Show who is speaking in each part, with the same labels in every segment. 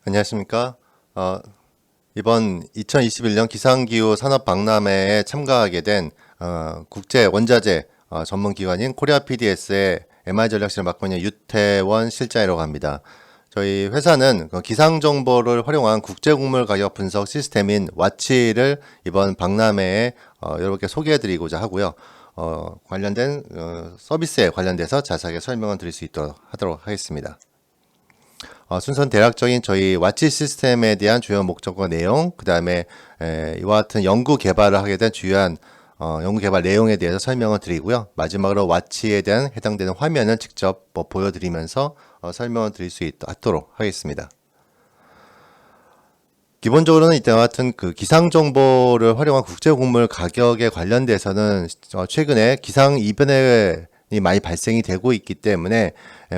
Speaker 1: 안녕하십니까. 이번 2021년 기상기후 산업박람회에 참가하게 된 국제 원자재 전문기관인 코리아 PDS의 MI 전략실을 맡고 있는 유태원 실장이라고 합니다. 저희 회사는 그 기상 정보를 활용한 국제 곡물 가격 분석 시스템인 와치를 이번 박람회에 여러분께 소개해드리고자 하고요. 관련된 서비스에 관련돼서 자세하게 설명을 드릴 수 있도록 하도록 하겠습니다. 순서는 대략적인 저희 와치 시스템에 대한 주요 목적과 내용, 그 다음에 이와 같은 연구 개발을 하게 된 주요한 연구 개발 내용에 대해서 설명을 드리고요. 마지막으로 와치에 대한 해당되는 화면을 직접 보여드리면서 설명을 드릴 수 있도록 하겠습니다. 기본적으로는 이때와 같은 그 기상 정보를 활용한 국제 곡물 가격에 관련돼서는 최근에 기상 이변이 많이 발생이 되고 있기 때문에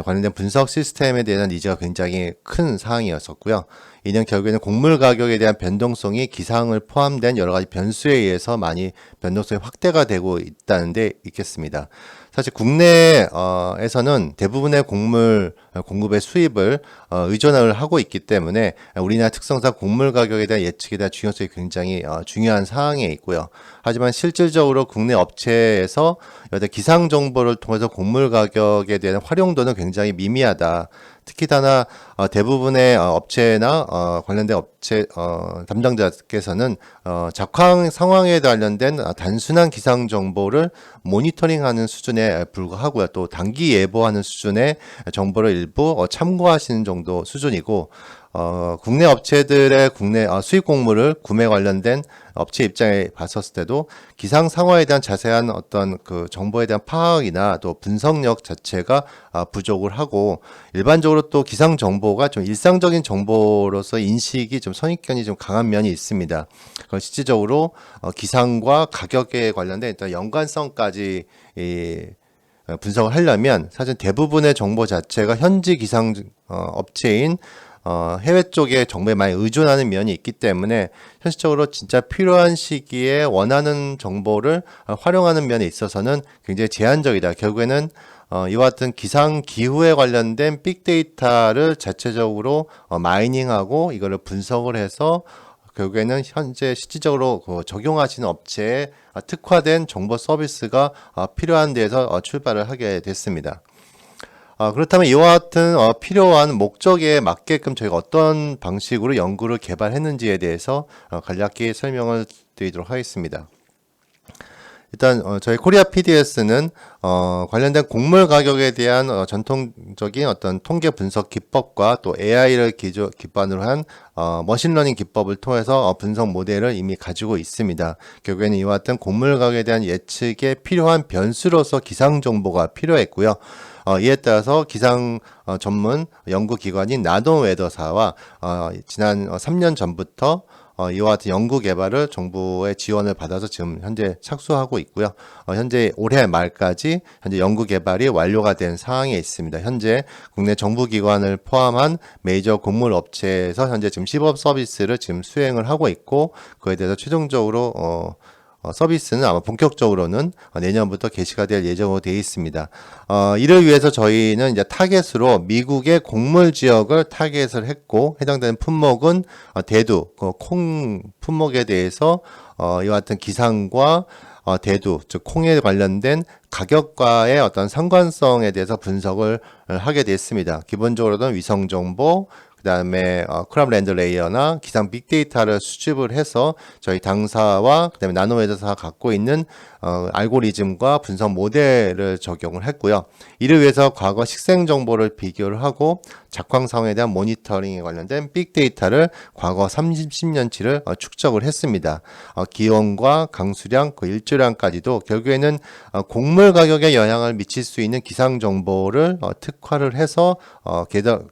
Speaker 1: 관련된 분석 시스템에 대한 니즈가 굉장히 큰 사항이었었고요. 이는 결국에는 곡물 가격에 대한 변동성이 기상을 포함된 여러 가지 변수에 의해서 많이 변동성이 확대가 되고 있다는 데 있겠습니다. 사실 국내에서는 대부분의 곡물 공급의 수입을 의존을 하고 있기 때문에 우리나라 특성상 곡물 가격에 대한 예측에 대한 중요성이 굉장히 중요한 사항에 있고요. 하지만 실질적으로 국내 업체에서 여러 기상 정보를 통해서 곡물 가격에 대한 활용도는 굉장히 미미하다. 특히나 대부분의 업체나 관련된 업체 담당자께서는 작황 상황에 관련된 단순한 기상 정보를 모니터링하는 수준에 불과하고요. 또 단기 예보하는 수준의 정보를 일부 참고하시는 정도 수준이고, 국내 업체들의 국내 수입 곡물을 구매 관련된 업체 입장에 봤었을 때도 기상 상황에 대한 자세한 어떤 그 정보에 대한 파악이나 또 분석력 자체가 부족을 하고, 일반적으로 또 기상 정보가 좀 일상적인 정보로서 인식이 좀 선입견이 좀 강한 면이 있습니다. 실질적으로 기상과 가격에 관련된 일단 연관성까지 분석을 하려면 사실 대부분의 정보 자체가 현지 기상 업체인 해외 쪽의 정보에 많이 의존하는 면이 있기 때문에 현실적으로 진짜 필요한 시기에 원하는 정보를 활용하는 면에 있어서는 굉장히 제한적이다. 결국에는 이와 같은 기상 기후에 관련된 빅데이터를 자체적으로 마이닝하고 이거를 분석을 해서 결국에는 현재 실질적으로 적용하시는 업체에 특화된 정보 서비스가 필요한 데에서 출발을 하게 됐습니다. 그렇다면 이와 같은 필요한 목적에 맞게끔 저희가 어떤 방식으로 연구를 개발했는지에 대해서 간략히 설명을 드리도록 하겠습니다. 일단 저희 코리아 PDS는 관련된 곡물 가격에 대한 전통적인 어떤 통계 분석 기법과 또 AI를 기반으로 한 머신러닝 기법을 통해서 분석 모델을 이미 가지고 있습니다. 결국에는 이와 같은 곡물 가격에 대한 예측에 필요한 변수로서 기상 정보가 필요했고요. 이에 따라서 기상 전문 연구기관인 나노웨더사와 지난 3년 전부터 이와 같은 연구 개발을 정부의 지원을 받아서 지금 현재 착수하고 있고요. 현재 올해 말까지 현재 연구 개발이 완료가 된 상황에 있습니다. 현재 국내 정부기관을 포함한 메이저 곡물 업체에서 현재 지금 시범 서비스를 지금 수행을 하고 있고, 그에 대해서 최종적으로 서비스는 아마 본격적으로는 내년부터 개시가 될 예정으로 되어 있습니다. 이를 위해서 저희는 이제 타겟으로 미국의 곡물 지역을 타겟을 했고, 해당되는 품목은 대두, 콩 품목에 대해서 이와 같은 기상과 대두, 즉 콩에 관련된 가격과의 어떤 상관성에 대해서 분석을 하게 됐습니다. 기본적으로는 위성 정보, 그 다음에 크랍 랜드 레이어나 기상 빅데이터를 수집을 해서 저희 당사와 그 다음에 나노웨더사가 갖고 있는 알고리즘과 분석 모델을 적용을 했고요. 이를 위해서 과거 식생 정보를 비교를 하고 작황 상황에 대한 모니터링에 관련된 빅데이터를 과거 30년치를 축적을 했습니다. 기온과 강수량, 그 일조량까지도 결국에는 곡물 가격에 영향을 미칠 수 있는 기상 정보를 특화를 해서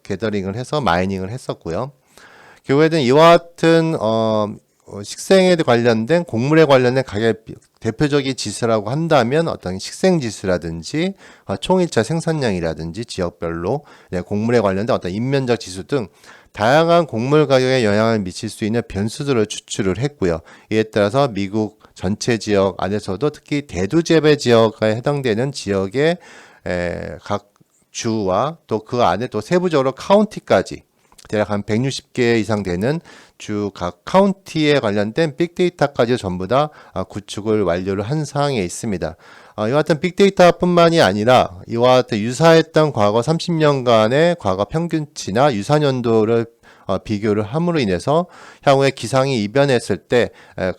Speaker 1: 게더링을 해서 마이닝을 했었고요. 결국에는 이와 같은 식생에 관련된 곡물에 관련된 가격 대표적인 지수라고 한다면 어떤 식생 지수라든지 총일차 생산량이라든지 지역별로 곡물에 관련된 어떤 인면적 지수 등 다양한 곡물 가격에 영향을 미칠 수 있는 변수들을 추출을 했고요. 이에 따라서 미국 전체 지역 안에서도 특히 대두재배 지역에 해당되는 지역의 각 주와 또 그 안에 또 세부적으로 카운티까지, 대략 한 160개 이상 되는 주 각 카운티에 관련된 빅데이터까지 전부 다 구축을 완료를 한 상황에 있습니다. 이와 같은 빅데이터뿐만이 아니라 이와 같은 유사했던 과거 30년간의 과거 평균치나 유사 연도를 비교를 함으로 인해서 향후에 기상이 이변했을 때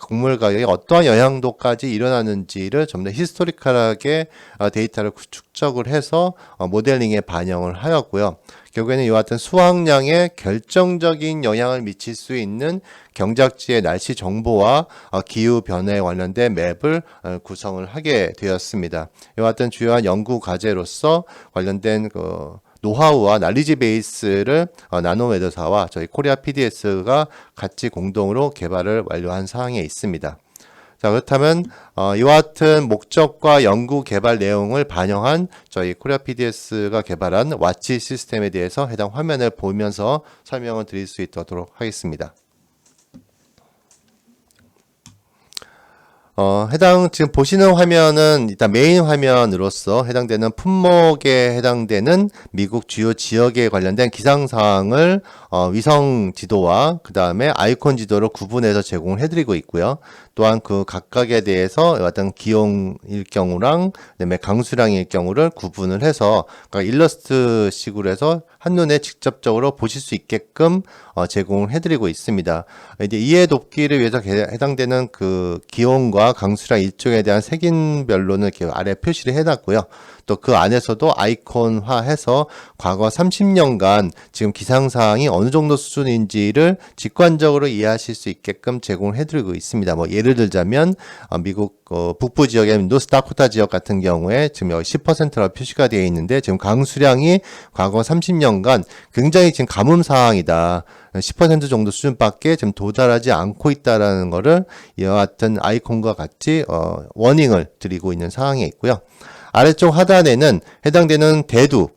Speaker 1: 곡물 가격에 어떠한 영향도까지 일어나는지를 좀 더 히스토리컬하게 데이터를 축적을 해서 모델링에 반영을 하였고요. 결국에는 이와 같은 수확량에 결정적인 영향을 미칠 수 있는 경작지의 날씨 정보와 기후 변화에 관련된 맵을 구성을 하게 되었습니다. 이와 같은 주요한 연구 과제로서 관련된 노하우와 날리지 베이스를 나노웨더사와 저희 코리아 PDS가 같이 공동으로 개발을 완료한 사항에 있습니다. 자, 그렇다면 이와 같은 목적과 연구 개발 내용을 반영한 저희 코리아 PDS가 개발한 와치 시스템에 대해서 해당 화면을 보면서 설명을 드릴 수 있도록 하겠습니다. 해당 지금 보시는 화면은 일단 메인 화면으로서 해당되는 품목에 해당되는 미국 주요 지역에 관련된 기상 사항을 위성 지도와 그 다음에 아이콘 지도로 구분해서 제공을 해드리고 있고요. 또한 그 각각에 대해서 어떤 기온일 경우랑 그다음에 강수량일 경우를 구분을 해서 일러스트 식으로 해서 한눈에 직접적으로 보실 수 있게끔 제공을 해드리고 있습니다. 이제 이해 돕기를 위해서 해당되는 그 기온과 강수량 일정에 대한 색인별로는 이렇게 아래 표시를 해놨고요. 또 그 안에서도 아이콘화해서 과거 30년간 지금 기상사항이 어느 정도 수준인지를 직관적으로 이해하실 수 있게끔 제공을 해드리고 있습니다. 뭐 예를 들자면 미국 북부 지역의 노스다코타 지역 같은 경우에 지금 여기 10%로 표시가 되어 있는데 지금 강수량이 과거 30년간 굉장히 지금 가뭄 상황이다. 10% 정도 수준밖에 지금 도달하지 않고 있다라는 거를 이와 같은 아이콘과 같이 워닝을 드리고 있는 상황에 있고요. 아래쪽 하단에는 해당되는 대두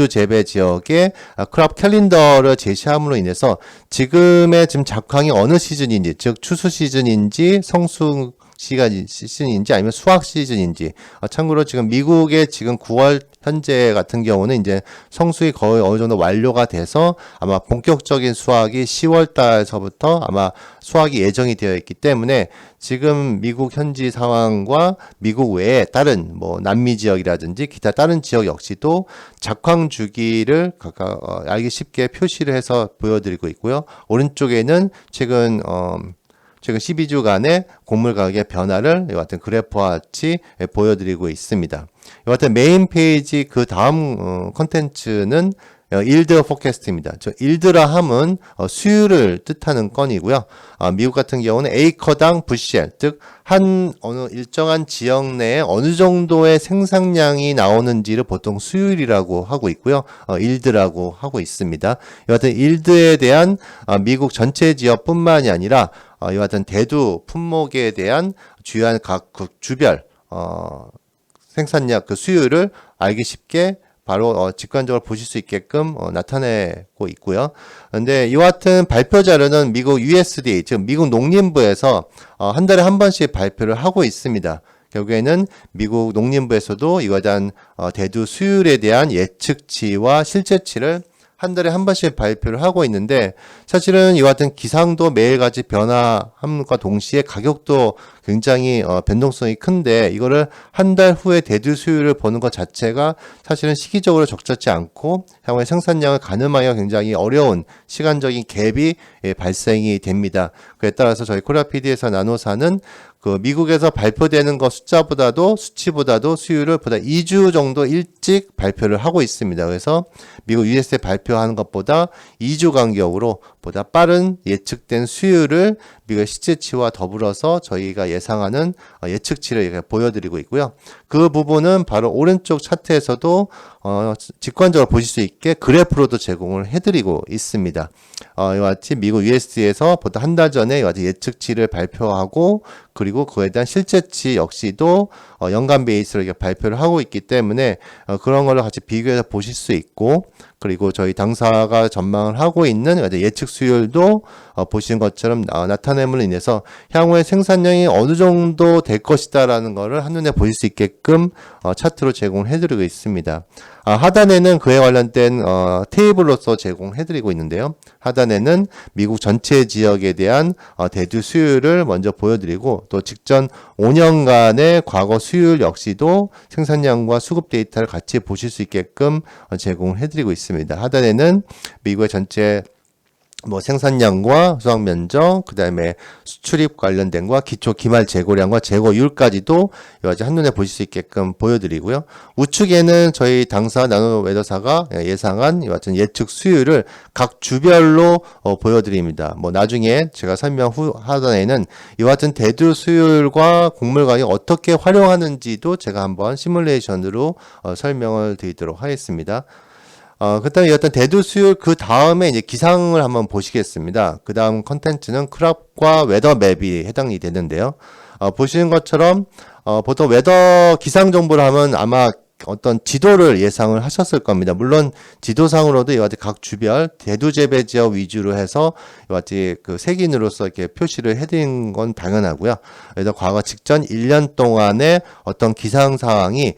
Speaker 1: 재배 지역의 크롭 캘린더를 제시함으로 인해서 지금의 지금 작황이 어느 시즌인지, 즉 추수 시즌인지 성수 시즌인지 아니면 수확 시즌인지. 참고로 지금 미국의 지금 9월 현재 같은 경우는 이제 성수기 거의 어느 정도 완료가 돼서 아마 본격적인 수확이 10월 달서부터 아마 수확이 예정이 되어 있기 때문에 지금 미국 현지 상황과 미국 외에 다른 뭐 남미 지역이라든지 기타 다른 지역 역시도 작황 주기를 각각 알기 쉽게 표시를 해서 보여드리고 있고요. 오른쪽에는 최근 12주간의 곡물 가격의 변화를 이와 같은 그래프와 같이 보여드리고 있습니다. 이와 같은 메인 페이지 그 다음 컨텐츠는 일드 포캐스트입니다. 저 일드라 함은 수율을 뜻하는 건이고요. 미국 같은 경우는 에이커당 부시엘, 즉 한 어느 일정한 지역 내에 어느 정도의 생산량이 나오는지를 보통 수율이라고 하고 있고요. 일드라고 하고 있습니다. 이와 같은 일드에 대한 미국 전체 지역뿐만이 아니라 이와 같은 대두 품목에 대한 주요한 각 주별 생산량 그 수율을 알기 쉽게 바로 직관적으로 보실 수 있게끔 나타내고 있고요. 근데 이와 같은 발표 자료는 미국 USDA, 즉 미국 농림부에서 한 달에 한 번씩 발표를 하고 있습니다. 결국에는 미국 농림부에서도 이와 대한 대두 수율에 대한 예측치와 실제치를 한 달에 한 번씩 발표를 하고 있는데 사실은 이와 같은 기상도 매일같이 변화함과 동시에 가격도 굉장히 변동성이 큰데 이거를 한 달 후에 대두 수율을 보는 것 자체가 사실은 시기적으로 적절치 않고 향후에 생산량을 가늠하기가 굉장히 어려운 시간적인 갭이 발생이 됩니다. 그에 따라서 저희 코리아 PD에서 나노사는 그 미국에서 발표되는 것 숫자보다도 수치보다도 수율을 보다 2주 정도 일찍 발표를 하고 있습니다. 그래서 미국 USDA 발표하는 것보다 2주 간격으로 보다 빠른 예측된 수율을 미국의 실제치와 더불어서 저희가 예상하는 예측치를 보여드리고 있고요. 그 부분은 바로 오른쪽 차트에서도 직관적으로 보실 수 있게 그래프로도 제공을 해드리고 있습니다. 이와 같이 미국 USDA에서 보다 한 달 전에 이와 같이 예측치를 발표하고 그리고 그에 대한 실제치 역시도 연간 베이스로 이렇게 발표를 하고 있기 때문에 그런 걸로 같이 비교해서 보실 수 있고 그리고 저희 당사가 전망을 하고 있는 예측 수율도 보시는 것처럼 나타냄으로 인해서 향후에 생산량이 어느 정도 될 것이다라는 것을 한눈에 보실 수 있게끔 차트로 제공해드리고 있습니다. 하단에는 그에 관련된 테이블로서 제공해드리고 있는데요. 하단에는 미국 전체 지역에 대한 대두 수율을 먼저 보여드리고 또 직전 5년간의 과거 수율 역시도 생산량과 수급 데이터를 같이 보실 수 있게끔 제공해드리고 있습니다. 하단에는 미국의 전체 생산량과 수확 면적, 그 다음에 수출입 관련된 과 기초 기말 재고량과 재고율까지도 여러 가지 한눈에 보실 수 있게끔 보여드리고요. 우측에는 저희 당사 나노웨더사가 예상한 이와 같은 예측 수율을 각 주별로 보여드립니다. 나중에 제가 설명 후 하단에는 이와 같은 대두 수율과 곡물 가격 어떻게 활용하는지도 제가 한번 시뮬레이션으로 설명을 드리도록 하겠습니다. 그다음에 어떤 대두 수율 그 다음에 이제 기상을 한번 보시겠습니다. 그 다음 컨텐츠는 크롭과 웨더 맵이 해당이 되는데요. 보시는 것처럼 보통 웨더 기상 정보를 하면 아마 어떤 지도를 예상을 하셨을 겁니다. 물론 지도상으로도 이와 같이 각 주별 대두 재배 지역 위주로 해서 이와 같이 그 색인으로서 이렇게 표시를 해드린 건 당연하고요. 그래서 과거 직전 1년 동안의 어떤 기상 상황이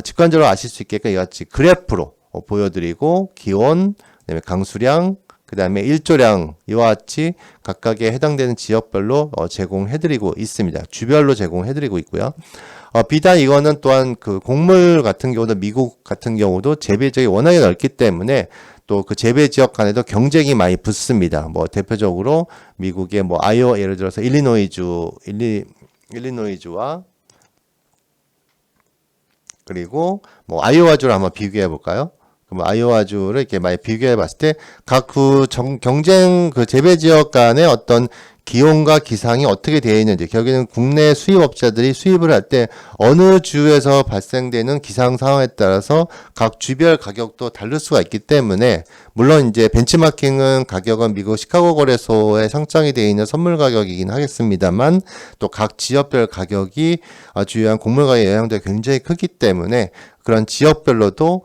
Speaker 1: 직관적으로 아실 수 있게끔 이와 같이 그래프로 보여드리고 기온, 그다음에 강수량, 그 다음에 일조량 이와 같이 각각에 해당되는 지역별로 제공해드리고 있습니다. 주별로 제공해드리고 있고요. 비단 이거는 또한 그 곡물 같은 경우도 미국 같은 경우도 재배 지역이 워낙에 넓기 때문에 또 그 재배 지역 간에도 경쟁이 많이 붙습니다. 대표적으로 미국의 아이오와 예를 들어서 일리노이주와 그리고 아이오와주를 한번 비교해 볼까요? 그럼 아이오와주를 이렇게 많이 비교해 봤을 때 각 그 경쟁 그 재배 지역 간의 어떤 기온과 기상이 어떻게 되어 있는지, 결국에는 국내 수입업자들이 수입을 할 때 어느 주에서 발생되는 기상 상황에 따라서 각 주별 가격도 다를 수가 있기 때문에, 물론 이제 벤치마킹은 가격은 미국 시카고 거래소에 상장이 되어 있는 선물 가격이긴 하겠습니다만, 또 각 지역별 가격이 주요한 곡물 가격에 영향도 굉장히 크기 때문에 그런 지역별로도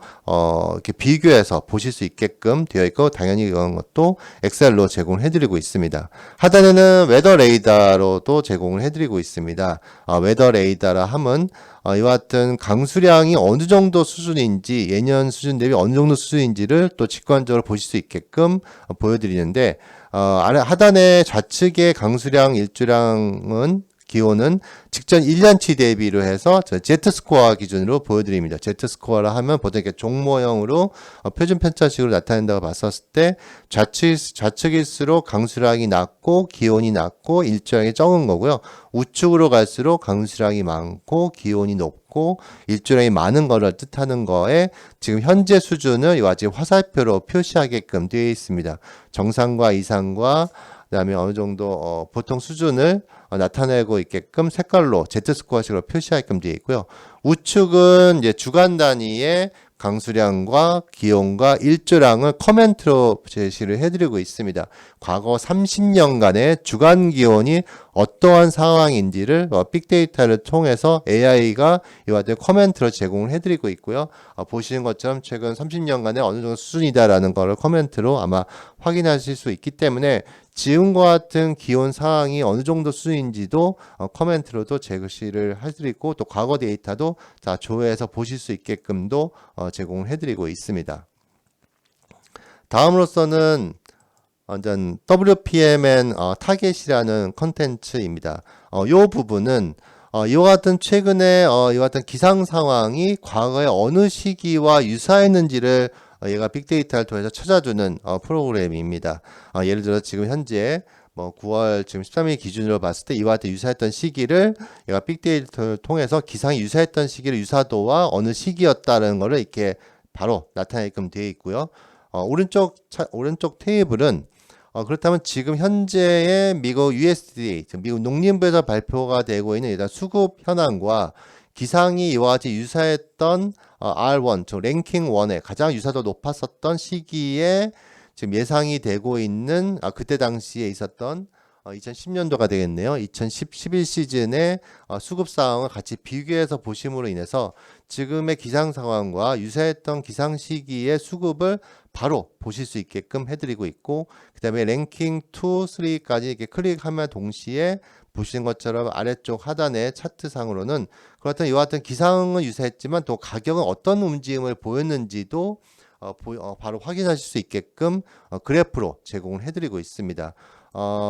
Speaker 1: 이렇게 비교해서 보실 수 있게끔 되어 있고, 당연히 이런 것도 엑셀로 제공을 해드리고 있습니다. 하단에는 웨더 레이더로도 제공을 해드리고 있습니다. 웨더 레이더라 함은 이와 같은 강수량이 어느 정도 수준인지, 예년 수준 대비 어느 정도 수준인지를 또 직관적으로 보실 수 있게끔 보여드리는데, 하단의 좌측의 강수량 일조량은 기온은 직전 1년치 대비로 해서 Z스코어 기준으로 보여드립니다. Z스코어라 하면 보통 이렇게 종모형으로 표준 편차식으로 나타낸다고 봤었을 때 좌측일수록 강수량이 낮고 기온이 낮고 일조량이 적은 거고요. 우측으로 갈수록 강수량이 많고 기온이 높고 일조량이 많은 거를 뜻하는 거에 지금 현재 수준을 이와 같이 화살표로 표시하게끔 되어 있습니다. 정상과 이상과 그다음에 어느 정도 보통 수준을 나타내고 있게끔 색깔로 Z스코어식으로 표시하게끔 되어 있고요. 우측은 이제 주간 단위의 강수량과 기온과 일조량을 커멘트로 제시를 해드리고 있습니다. 과거 30년간의 주간 기온이 어떠한 상황인지를 빅데이터를 통해서 AI가 이와 같은 커멘트로 제공을 해드리고 있고요. 보시는 것처럼 최근 30년간의 어느 정도 수준이다라는 것을 커멘트로 아마 확인하실 수 있기 때문에 지금과 같은 기온 상황이 어느 정도 수준인지도 커멘트로도 제시를 해드리고, 또 과거 데이터도 다 조회해서 보실 수 있게끔도 제공을 해드리고 있습니다. 다음으로서는 완전 WPMN 타겟이라는 컨텐츠입니다. 이 부분은 이와 같은 최근에 이와 같은 기상 상황이 과거에 어느 시기와 유사했는지를 얘가 빅데이터를 통해서 찾아주는 프로그램입니다. 예를 들어 지금 현재 9월 지금 13일 기준으로 봤을 때 이와 같은 유사했던 시기를 얘가 빅데이터를 통해서 기상이 유사했던 시기를 유사도와 어느 시기였다는 것을 이렇게 바로 나타내게끔 되어 있고요. 오른쪽 테이블은 그렇다면 지금 현재의 미국 USDA, 미국 농림부에서 발표가 되고 있는 일단 수급 현황과 기상이 이와 같이 유사했던 R1, 즉 랭킹 1에 가장 유사도 높았었던 시기에 지금 예상이 되고 있는 그때 당시에 있었던 2010년도가 되겠네요. 2011 시즌의 수급 상황을 같이 비교해서 보심으로 인해서 지금의 기상 상황과 유사했던 기상 시기의 수급을 바로 보실 수 있게끔 해드리고 있고, 그 다음에 랭킹 2, 3까지 이렇게 클릭하면 동시에 보시는 것처럼 아래쪽 하단의 차트상으로는 그렇다면 이와 같은 기상은 유사했지만 또 가격은 어떤 움직임을 보였는지도 바로 확인하실 수 있게끔 그래프로 제공을 해드리고 있습니다.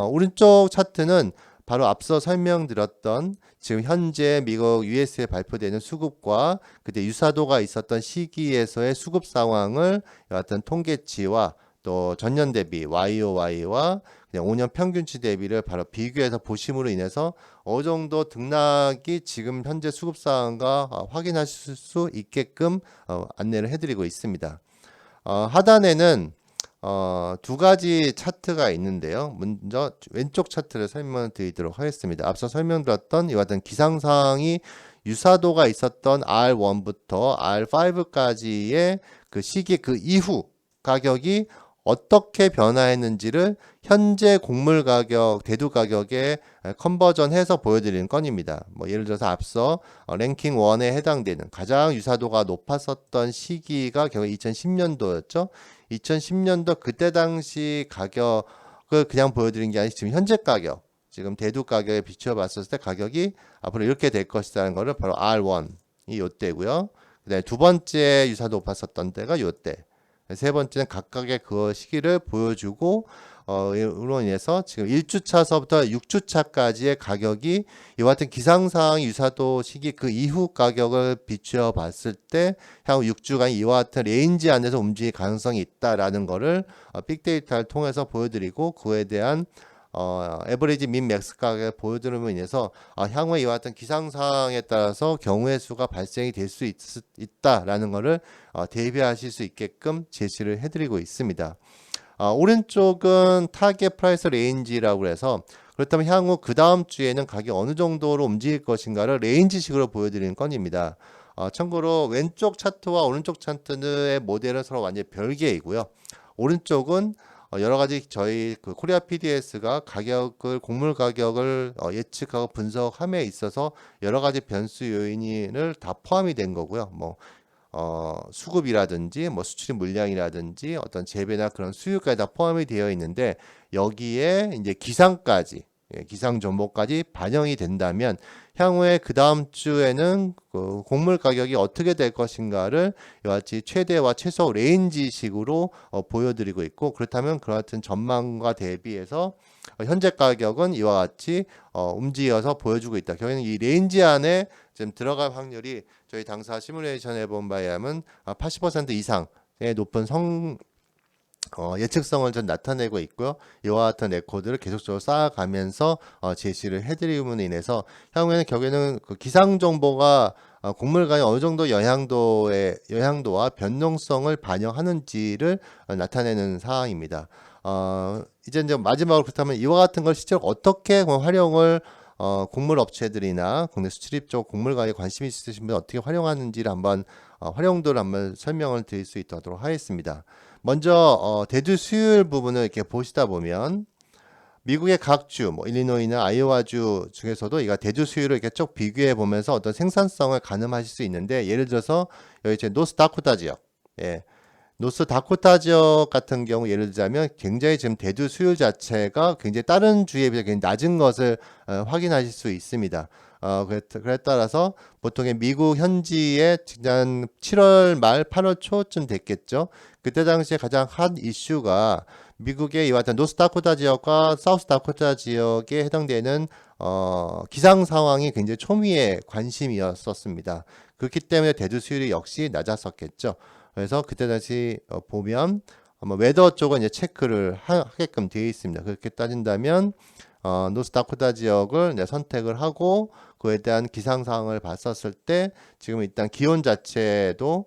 Speaker 1: 오른쪽 차트는 바로 앞서 설명드렸던 지금 현재 미국 US에 발표되는 수급과 그때 유사도가 있었던 시기에서의 수급 상황을 어떤 통계치와 또 전년 대비 YOY와 그냥 5년 평균치 대비를 바로 비교해서 보심으로 인해서 어느 정도 등락이 지금 현재 수급 상황과 확인하실 수 있게끔 안내를 해드리고 있습니다. 하단에는 두 가지 차트가 있는데요. 먼저 왼쪽 차트를 설명드리도록 하겠습니다. 앞서 설명드렸던 이와 같은 기상상이 유사도가 있었던 R1부터 R5까지의 그 시기 그 이후 가격이 어떻게 변화했는지를 현재 곡물 가격, 대두 가격에 컨버전해서 보여드리는 건입니다. 뭐 예를 들어서 앞서 랭킹 1에 해당되는 가장 유사도가 높았었던 시기가 결국 2010년도였죠. 2010년도 그때 당시 가격을 그냥 보여드린 게 아니라 지금 현재 가격, 지금 대두 가격에 비추어 봤을 때 가격이 앞으로 이렇게 될 것이라는 것을 바로 R1이 요때고요. 그다음에 두 번째 유사도 높았었던 때가 요때. 세 번째는 각각의 그 시기를 보여주고 이로 인해서 지금 1주차서부터 6주차까지의 가격이 이와 같은 기상상 유사도 시기 그 이후 가격을 비추어 봤을 때 향후 6주간 이와 같은 레인지 안에서 움직일 가능성이 있다라는 것을 빅데이터를 통해서 보여드리고 그에 대한 에버리지 민 맥스 가격을 보여드림으로 인해서 향후에 이와 같은 기상상황에 따라서 경우의 수가 발생이 될 수 있다라는 것을 대비하실 수 있게끔 제시를 해드리고 있습니다. 오른쪽은 타겟 프라이스 레인지라고 해서 그렇다면 향후 그 다음 주에는 가격이 어느 정도로 움직일 것인가를 레인지식으로 보여드리는 건입니다. 참고로 왼쪽 차트와 오른쪽 차트의 모델은 서로 완전히 별개이고요. 오른쪽은 여러 가지 저희 그 코리아 PDS가 가격을 곡물 가격을 예측하고 분석함에 있어서 여러 가지 변수 요인을 다 포함이 된 거고요. 뭐 수급이라든지 뭐 수출입 물량이라든지 어떤 재배나 그런 수요까지 다 포함이 되어 있는데 여기에 이제 기상까지 기상 정보까지 반영이 된다면 향후에 그 다음 주에는 그 곡물 가격이 어떻게 될 것인가를 이와 같이 최대와 최소 레인지식으로 보여드리고 있고 그렇다면 그와 같은 전망과 대비해서 현재 가격은 이와 같이 움직여서 보여주고 있다. 결국에는 이 레인지 안에 지금 들어갈 확률이 저희 당사 시뮬레이션 해본 바에 의하면 80% 이상의 높은 예측성을 좀 나타내고 있고요. 이와 같은 레코드를 계속적으로 쌓아가면서 제시를 해드림으로 인해서 향후에는 결국에는 그 기상 정보가 곡물 간의 어느 정도 영향도와 변동성을 반영하는지를 나타내는 사항입니다. 이제 마지막으로 그렇다면 이와 같은 걸 실제로 어떻게 활용을 곡물 업체들이나 국내 수출입 쪽 곡물 가에 관심이 있으신 분 어떻게 활용하는지를 한번 활용도를 한번 설명을 드릴 수 있도록 하겠습니다. 먼저 대두 수율 부분을 이렇게 보시다 보면 미국의 각 주, 뭐 일리노이나 아이오와주 중에서도 이가 대두 수율을 이렇게 쭉 비교해 보면서 어떤 생산성을 가늠하실 수 있는데 예를 들어서 여기 제 노스다코타 지역, 노스다코타 지역 같은 경우 예를 들자면 굉장히 지금 대두 수율 자체가 굉장히 다른 주에 비해 굉장히 낮은 것을 확인하실 수 있습니다. 그래 따라서 보통의 미국 현지의 지난 7월 말 8월 초쯤 됐겠죠. 그때 당시에 가장 핫 이슈가 미국의 이와 같은 노스다코타 지역과 사우스다코타 지역에 해당되는 기상 상황이 굉장히 초미의 관심이었었습니다. 그렇기 때문에 대두 수율이 역시 낮았었겠죠. 그래서 그때 다시 보면 웨더 쪽은 이제 체크를 하게끔 되어 있습니다. 그렇게 따진다면 노스다코타 지역을 이제 선택을 하고 그에 대한 기상 상황을 봤었을 때 지금 일단 기온 자체도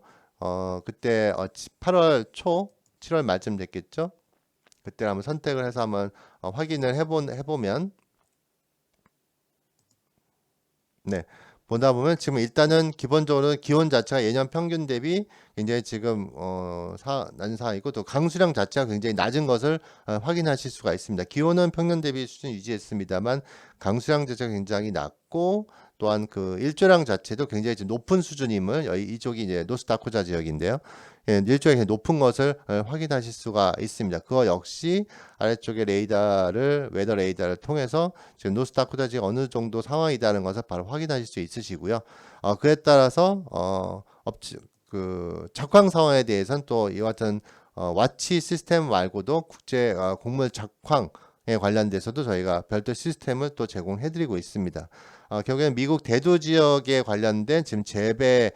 Speaker 1: 그때 8월 초, 7월 말쯤 됐겠죠. 그때 한번 선택을 해서 한번 확인을 해보면 네. 보다 보면 지금 일단은 기본적으로 기온 자체가 예년 평균 대비 굉장히 지금 낮은 상황이고 또 강수량 자체가 굉장히 낮은 것을 확인하실 수가 있습니다. 기온은 평년 대비 수준 유지했습니다만 강수량 자체가 굉장히 낮고 또한 그 일조량 자체도 굉장히 지금 높은 수준임을 이쪽이 이제 노스다코타 지역인데요. 일조에 높은 것을 확인하실 수가 있습니다. 그거 역시 아래쪽에 레이더를 웨더 레이더를 통해서 지금 노스다코타 지금 어느 정도 상황이다는 것을 바로 확인하실 수 있으시고요. 그에 따라서 그 작황 상황에 대해서는 또 이와 같은 와치 시스템 말고도 국제 곡물 작황에 관련돼서도 저희가 별도 시스템을 또 제공해드리고 있습니다. 결국에는 미국 대도 지역에 관련된 지금 재배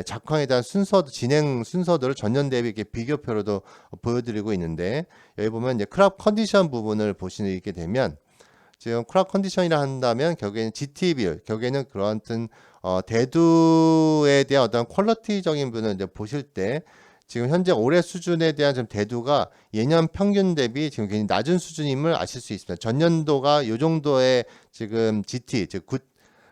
Speaker 1: 작황에 대한 진행 순서들을 전년 대비 이렇게 비교표로도 보여드리고 있는데, 여기 보면 이제 크랍 컨디션 부분을 보시게 되면, 지금 크랍 컨디션이라 한다면 결국에는 GT 비율, 결국에는 그런 대두에 대한 어떤 퀄리티적인 부분을 이제 보실 때, 지금 현재 올해 수준에 대한 좀 대두가 예년 평균 대비 지금 굉장히 낮은 수준임을 아실 수 있습니다. 전년도가 이 정도의 지금 GT, 즉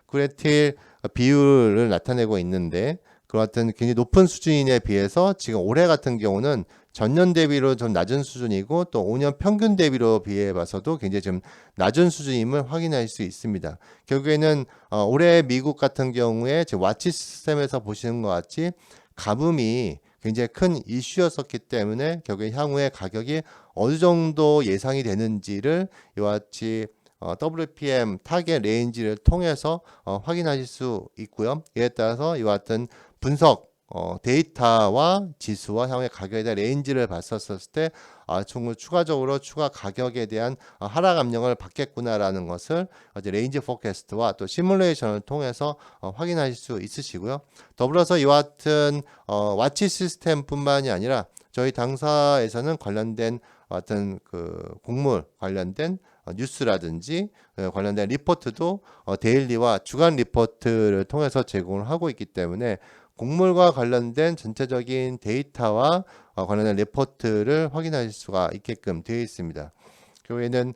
Speaker 1: 구레틸 비율을 나타내고 있는데, 그 같은 굉장히 높은 수준에 비해서 지금 올해 같은 경우는 전년 대비로 좀 낮은 수준이고, 또 5년 평균 대비로 비해 봐서도 굉장히 좀 낮은 수준임을 확인할 수 있습니다. 결국에는 올해 미국 같은 경우에 지금 와치 시스템에서 보시는 것 같이 가뭄이 굉장히 큰 이슈였었기 때문에 결국에 향후에 가격이 어느 정도 예상이 되는지를 이와 같이 WPM 타겟 레인지를 통해서 확인하실 수 있고요. 이에 따라서 이와 같은 분석 데이터와 지수와 향후의 가격에 대한 레인지를 봤었을 때 추가적으로 추가 가격에 대한 하락 압력을 받겠구나라는 것을 이제 레인지 포캐스트와 또 시뮬레이션을 통해서 확인하실 수 있으시고요. 더불어서 이와 같은 와치 시스템뿐만이 아니라 저희 당사에서는 관련된 어떤 그 곡물 관련된 뉴스라든지 관련된 리포트도 데일리와 주간 리포트를 통해서 제공을 하고 있기 때문에 곡물과 관련된 전체적인 데이터와 관련된 리포트를 확인하실 수가 있게끔 되어 있습니다. 교회는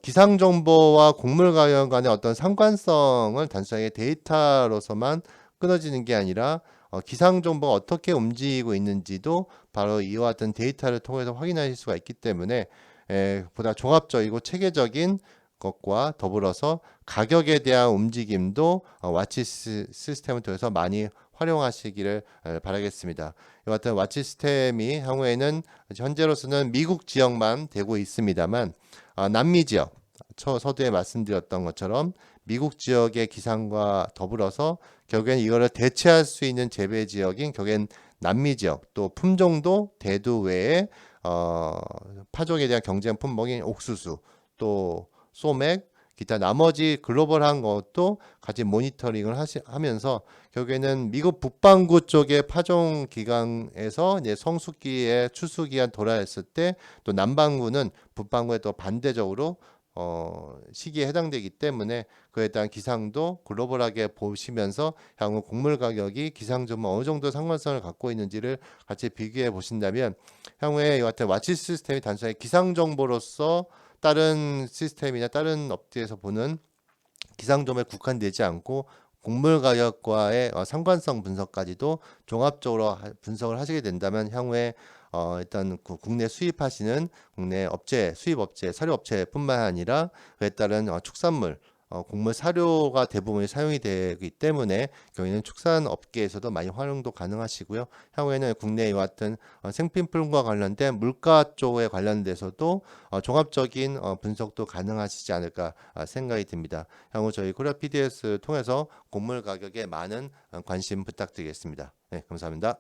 Speaker 1: 기상 정보와 곡물 가격 간의 어떤 상관성을 단순하게 데이터로서만 끊어지는 게 아니라 기상 정보가 어떻게 움직이고 있는지도 바로 이와 같은 데이터를 통해서 확인하실 수가 있기 때문에 보다 종합적이고 체계적인 것과 더불어서 가격에 대한 움직임도 와치 시스템을 통해서 많이 활용하시기를 바라겠습니다. 이와 같은 와치 시스템이 향후에는 현재로서는 미국 지역만 되고 있습니다만 남미 지역, 서두에 말씀드렸던 것처럼 미국 지역의 기상과 더불어서 결국엔 이거를 대체할 수 있는 재배 지역인 결국엔 남미 지역, 또 품종도 대두 외에 파종에 대한 경쟁 품목인 옥수수, 또 소맥, 기타 나머지 글로벌한 것도 같이 모니터링을 하면서 결국에는 미국 북반구 쪽의 파종 기간에서 이제 성숙기에 추수기간 돌아왔을 때 또 남반구는 북반구에 또 반대적으로 시기에 해당되기 때문에 그에 대한 기상도 글로벌하게 보시면서 향후 곡물 가격이 기상점은 어느 정도 상관성을 갖고 있는지를 같이 비교해 보신다면 향후에 이 같은 와치 시스템이 단순히 기상 정보로서 다른 시스템이나 다른 업체에서 보는 기상점에 국한되지 않고 곡물 가격과의 상관성 분석까지도 종합적으로 분석을 하시게 된다면 향후에 일단 국내 수입하시는 국내 업체, 수입 업체, 사료 업체뿐만 아니라 그에 따른 축산물, 곡물 사료가 대부분 사용이 되기 때문에 경우에는 축산 업계에서도 많이 활용도 가능하시고요. 향후에는 국내에 같은 생필품과 관련된 물가 쪽에 관련돼서도 종합적인 분석도 가능하시지 않을까 생각이 듭니다. 향후 저희 코리아 PDS를 통해서 곡물 가격에 많은 관심 부탁드리겠습니다. 네, 감사합니다.